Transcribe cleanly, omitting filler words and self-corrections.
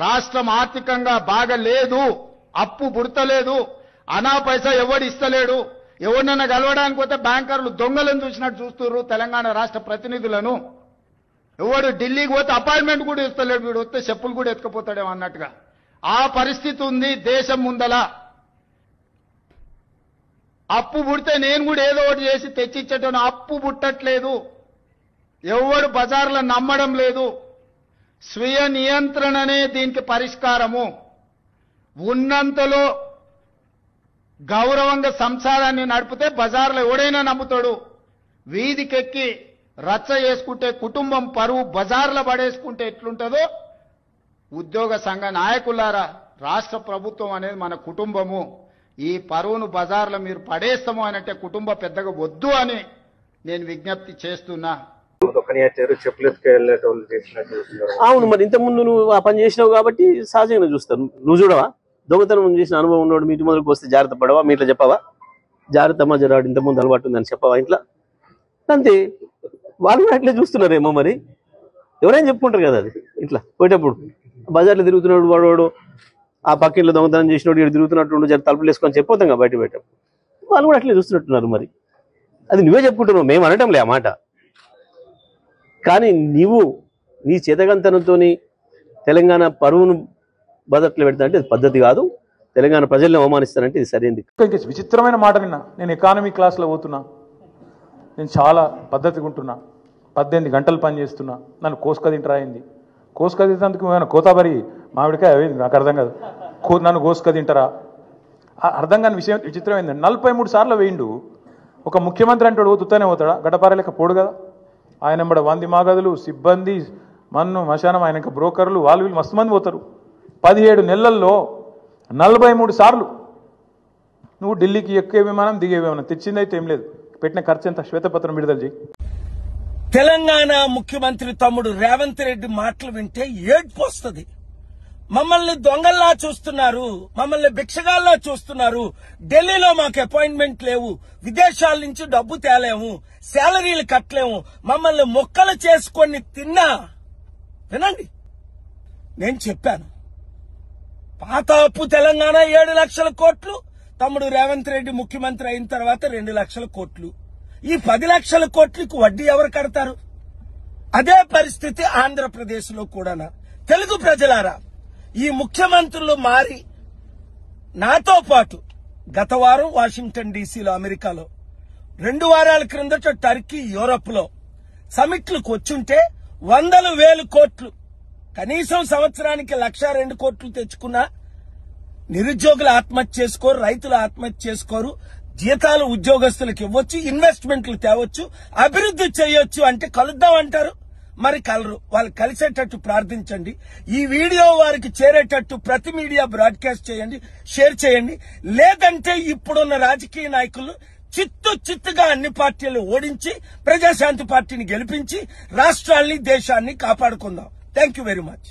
రాష్ట్రం ఆర్థికంగా బాగా లేదు, అప్పు పుడతలేదు, అనా పైసా ఎవడు ఇస్తలేడు. ఎవరినైనా కలవడానికి పోతే బ్యాంకర్లు దొంగలను చూసినట్టు చూస్తున్నారు తెలంగాణ రాష్ట్ర ప్రతినిధులను. ఎవడు ఢిల్లీకి పోతే అపాయింట్మెంట్ కూడా ఇస్తలేడు, వీడు వస్తే చెప్పులు కూడా ఎత్తుకుపోతాడేమో అన్నట్టుగా ఆ పరిస్థితి ఉంది దేశం ముందల. అప్పు పుడితే నేను కూడా ఏదో ఒకటి చేసి తెచ్చిచ్చేటను, అప్పు పుట్టట్లేదు, ఎవడు బజార్లో నమ్మడం లేదు. స్వీయ నియంత్రణనే దీనికి పరిష్కారము. ఉన్నంతలో గౌరవంగా సంసారాన్ని నడిపితే బజార్లో ఎవడైనా నమ్ముతాడు. వీధికెక్కి రచ్చ చేసుకుంటే కుటుంబం పరువు బజార్లో పడేసుకుంటే ఎట్లుంటుందో, ఉద్యోగ సంఘ నాయకులారా, రాష్ట్ర ప్రభుత్వం అనేది మన కుటుంబము. ఈ పరువును బజార్లో మీరు పడేస్తాము అనంటే కుటుంబ పెద్దగా వద్దు అని నేను విజ్ఞప్తి చేస్తున్నా. అవును, మరి ఇంతకుముందు నువ్వు ఆ పని చేసినావు కాబట్టి సహజంగా చూస్తాను. నువ్వు చూడవా? దొంగతనం చేసిన అనుభవం ఉన్నాడు, మీ ఇంటి ముందుకు వస్తే జాగ్రత్త పడవా? మీ ఇట్లా చెప్పవా? జాగ్రత్త మజరాడు ఇంతకుముందు అలవాటు ఉందని చెప్పవా ఇంట్లో? అంతే, వాళ్ళు కూడా అట్లే చూస్తున్నారేమో. మరి ఎవరైనా చెప్పుకుంటారు కదా అది. ఇట్లా పోయేటప్పుడు బజార్లో తిరుగుతున్నాడు వాడు, ఆ పక్కింట్లో దొంగతనం చేసినోడు ఇక్కడ తిరుగుతున్నట్టు జర తలుపులు వేసుకొని చెప్పొద్దాం కదా బయట పెట్టాం. వాళ్ళు కూడా అట్లే చూస్తున్నట్టున్నారు. మరి అది నువ్వే చెప్పుకుంటున్నావు, మేము అనటంలే ఆ మాట. కానీ నీవు నీ చేతగంతనంతో తెలంగాణ పరువును బదట్లో పెడతా అంటే అది పద్ధతి కాదు. తెలంగాణ ప్రజల్ని అవమానిస్తానంటే ఇది సరైనది. విచిత్రమైన మాట విన్నా. నేను ఎకానమీ క్లాస్లో పోతున్నా, నేను చాలా పద్ధతిగా ఉంటున్నా, 18 గంటలు పని చేస్తున్నా, నన్ను కోసుక తింటరా అయింది. కోసుక తింటేందుకు ఏమైనా కోతాబరి మామిడికాయ అయింది, నాకు అర్థం కాదు. నన్ను కోసుక తింటారా? అర్థం కాని విషయం విచిత్రమైంది. 43 సార్లు వేయిండు. ఒక ముఖ్యమంత్రి అంటాడు పోతుతానే పోతాడా? గడ్డపారలేక పోడు కదా. ఆయన ఎంబడ 100 మాగదులు, సిబ్బంది, మన్ను మశానం, ఆయన ఇంకా బ్రోకర్లు, వాళ్ళు వీళ్ళు మస్తు మంది పోతారు. 17 నెలల్లో 43 సార్లు నువ్వు ఢిల్లీకి ఎక్కే విమానం దిగే విమానం తెచ్చిందైతే ఏం లేదు. పెట్టిన ఖర్చు ఎంత? శ్వేతపత్రం విడుదల చేయి. తెలంగాణ ముఖ్యమంత్రి తమ్ముడు రేవంత్ రెడ్డి మాటలు వింటే ఏడ్పు వస్తుంది. మమ్మల్ని దొంగల్లా చూస్తున్నారు, మమ్మల్ని భిక్షగాల్లా చూస్తున్నారు, ఢిల్లీలో మాకు అపాయింట్మెంట్ లేవు, విదేశాల నుంచి డబ్బు తేలేము, శాలరీలు కట్టలేము, మమ్మల్ని మొక్కలు చేసుకొని తిన్నా. వినండి, నేను చెప్పాను, పాత అప్పు తెలంగాణ 7 లక్షల కోట్లు, తమ్ముడు రేవంత్ రెడ్డి ముఖ్యమంత్రి అయిన తర్వాత 2 లక్షల కోట్లు. ఈ 10 లక్షల కోట్లకు వడ్డీ ఎవరు కడతారు? అదే పరిస్థితి ఆంధ్రప్రదేశ్ లో కూడా. తెలుగు ప్రజలారా, ఈ ముఖ్యమంత్రులు మారి నాతో పాటు గత వారం వాషింగ్టన్ డీసీలో, అమెరికాలో, 2 వారాల క్రిందట టర్కీ, యూరప్ లో సమిట్లకు వచ్చుంటే 100,000 కోట్లు, కనీసం సంవత్సరానికి 1,02 కోట్లు తెచ్చుకున్నా నిరుద్యోగులు ఆత్మహత్య చేసుకోరు, రైతులు ఆత్మహత్య చేసుకోరు, జీతాలు ఉద్యోగస్తులకు ఇవ్వచ్చు, ఇన్వెస్ట్మెంట్లు తేవచ్చు, అభివృద్ధి చేయొచ్చు. అంటే కలుద్దాం అంటారు, మరి కలరు. వాళ్ళు కలిసేటట్టు ప్రార్థించండి. ఈ వీడియో వారికి చేరేటట్టు ప్రతి మీడియా బ్రాడ్కాస్ట్ చేయండి, షేర్ చేయండి. లేదంటే ఇప్పుడున్న రాజకీయ నాయకులు చిత్తుగా అన్ని పార్టీలు ఓడించి ప్రజాశాంతి పార్టీని గెలిపించి రాష్ట్రాల్ని, దేశాన్ని కాపాడుకుందాం. Thank you very much.